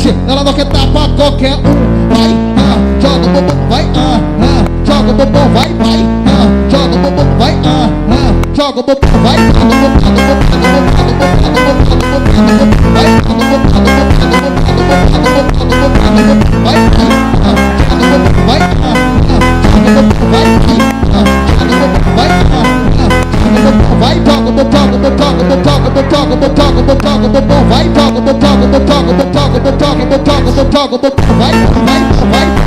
mete, ela não quer dar pra qualquer um. Vai, joga o bumbum, vai, joga o bumbum, vai, joga o bumbum, vai, joga o bumbum, vai, joga o bumbum, vai, vai, vai,